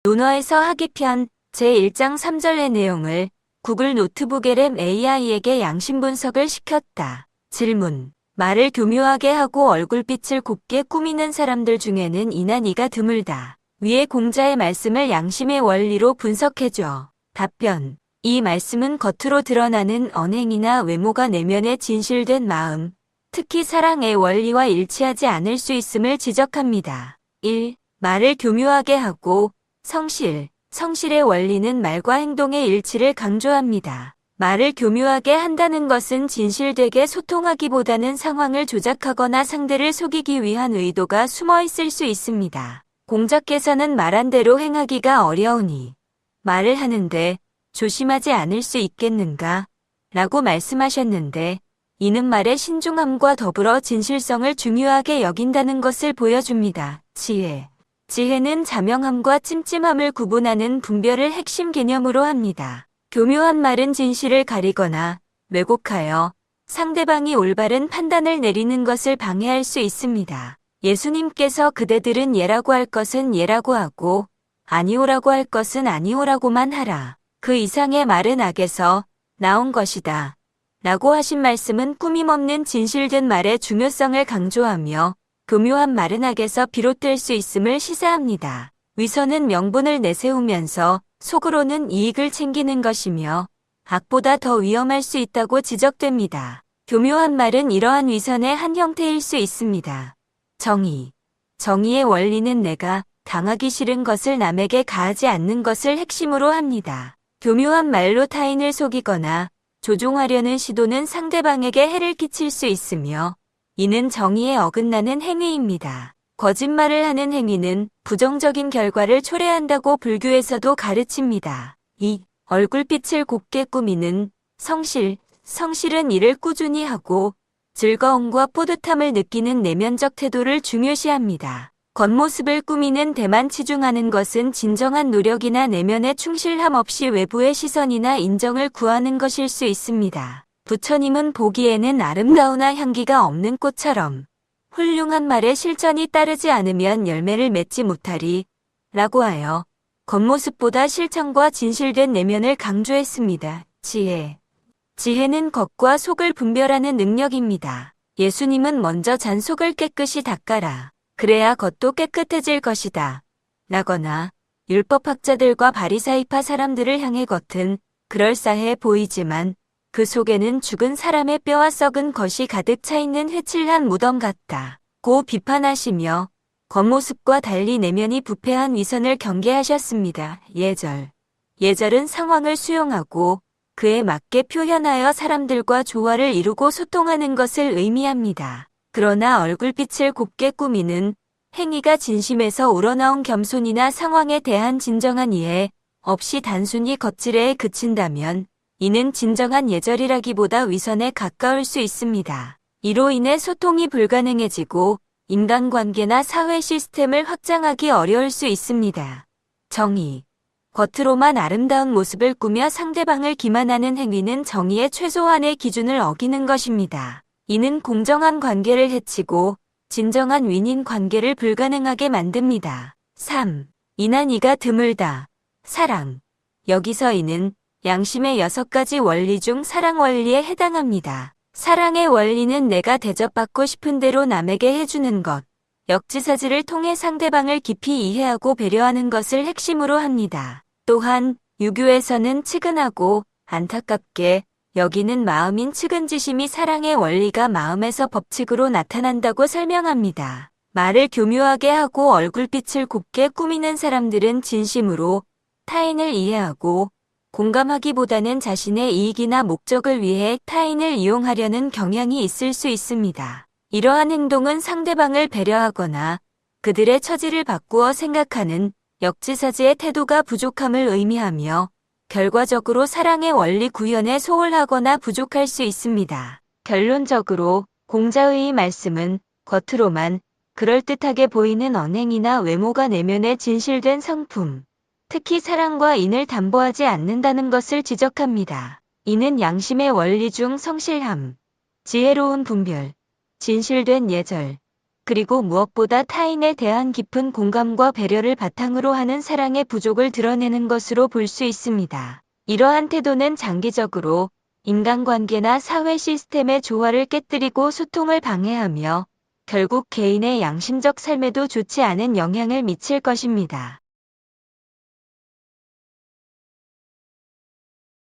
논어에서 하기편 제1장 3절의 내용을 구글 노트북 LM AI에게 양심 분석을 시켰다. 질문. 말을 교묘하게 하고 얼굴빛을 곱게 꾸미는 사람들 중에는 이나 니가 드물다. 위의 공자의 말씀을 양심의 원리로 분석해줘. 답변. 이 말씀은 겉으로 드러나는 언행이나 외모가 내면에 진실된 마음, 특히 사랑의 원리와 일치하지 않을 수 있음을 지적합니다. 1. 말을 교묘하게 하고 성실의 원리는 말과 행동의 일치를 강조합니다. 말을 교묘하게 한다는 것은 진실되게 소통하기보다는 상황을 조작하거나 상대를 속이기 위한 의도가 숨어 있을 수 있습니다. 공자께서는 말한 대로 행하기가 어려우니 말을 하는데 조심하지 않을 수 있겠는가? 라고 말씀하셨는데 이는 말의 신중함과 더불어 진실성을 중요하게 여긴다는 것을 보여줍니다. 지혜는 자명함과 찜찜함을 구분하는 분별을 핵심 개념으로 합니다. 교묘한 말은 진실을 가리거나 왜곡하여 상대방이 올바른 판단을 내리는 것을 방해할 수 있습니다. 예수님께서 그대들은 예라고 할 것은 예라고 하고 아니오라고 할 것은 아니오라고만 하라. 그 이상의 말은 악에서 나온 것이다. 라고 하신 말씀은 꾸밈없는 진실된 말의 중요성을 강조하며 교묘한 말은 악에서 비롯될 수 있음을 시사합니다. 위선은 명분을 내세우면서 속으로는 이익을 챙기는 것이며 악보다 더 위험할 수 있다고 지적됩니다. 교묘한 말은 이러한 위선의 한 형태일 수 있습니다. 정의의 원리는 내가 당하기 싫은 것을 남에게 가하지 않는 것을 핵심으로 합니다. 교묘한 말로 타인을 속이거나 조종하려는 시도는 상대방에게 해를 끼칠 수 있으며 이는 정의에 어긋나는 행위입니다. 거짓말을 하는 행위는 부정적인 결과를 초래한다고 불교에서도 가르칩니다. 2. 얼굴빛을 곱게 꾸미는 성실은 이를 꾸준히 하고 즐거움과 뿌듯함을 느끼는 내면적 태도를 중요시합니다. 겉모습을 꾸미는 데만 치중하는 것은 진정한 노력이나 내면의 충실함 없이 외부의 시선이나 인정을 구하는 것일 수 있습니다. 부처님은 보기에는 아름다우나 향기가 없는 꽃처럼 훌륭한 말에 실천이 따르지 않으면 열매를 맺지 못하리 라고 하여 겉모습보다 실천과 진실된 내면을 강조했습니다. 지혜는 겉과 속을 분별하는 능력입니다. 예수님은 먼저 잔속을 깨끗이 닦아라. 그래야 겉도 깨끗해질 것이다. 라거나 율법학자들과 바리사이파 사람들을 향해 겉은 그럴싸해 보이지만 그 속에는 죽은 사람의 뼈와 썩은 것이 가득 차 있는 회칠한 무덤 같다. 고 비판하시며 겉모습과 달리 내면이 부패한 위선을 경계하셨습니다. 예절은 상황을 수용하고 그에 맞게 표현하여 사람들과 조화를 이루고 소통하는 것을 의미합니다. 그러나 얼굴빛을 곱게 꾸미는 행위가 진심에서 우러나온 겸손이나 상황에 대한 진정한 이해 없이 단순히 겉질에 그친다면 이는 진정한 예절이라기보다 위선에 가까울 수 있습니다. 이로 인해 소통이 불가능해지고 인간관계나 사회 시스템을 확장하기 어려울 수 있습니다. 겉으로만 아름다운 모습을 꾸며 상대방을 기만하는 행위는 정의의 최소한의 기준을 어기는 것입니다. 이는 공정한 관계를 해치고 진정한 윈윈 관계를 불가능하게 만듭니다. 3. 이나 니가 드물다. 사랑. 여기서 이는 양심의 6가지 원리 중 사랑 원리에 해당합니다. 사랑의 원리는 내가 대접받고 싶은 대로 남에게 해주는 것, 역지사지를 통해 상대방을 깊이 이해하고 배려하는 것을 핵심으로 합니다. 또한 유교에서는 측은하고 안타깝게 여기는 마음인 측은지심이 사랑의 원리가 마음에서 법칙으로 나타난다고 설명합니다. 말을 교묘하게 하고 얼굴빛을 곱게 꾸미는 사람들은 진심으로 타인을 이해하고 공감하기보다는 자신의 이익이나 목적을 위해 타인을 이용하려는 경향이 있을 수 있습니다. 이러한 행동은 상대방을 배려하거나 그들의 처지를 바꾸어 생각하는 역지사지의 태도가 부족함을 의미하며 결과적으로 사랑의 원리 구현에 소홀하거나 부족할 수 있습니다. 결론적으로 공자의 말씀은 겉으로만 그럴듯하게 보이는 언행이나 외모가 내면에 진실된 성품, 특히 사랑과 인을 담보하지 않는다는 것을 지적합니다. 이는 양심의 원리 중 성실함, 지혜로운 분별, 진실된 예절, 그리고 무엇보다 타인에 대한 깊은 공감과 배려를 바탕으로 하는 사랑의 부족을 드러내는 것으로 볼 수 있습니다. 이러한 태도는 장기적으로 인간관계나 사회 시스템의 조화를 깨뜨리고 소통을 방해하며 결국 개인의 양심적 삶에도 좋지 않은 영향을 미칠 것입니다.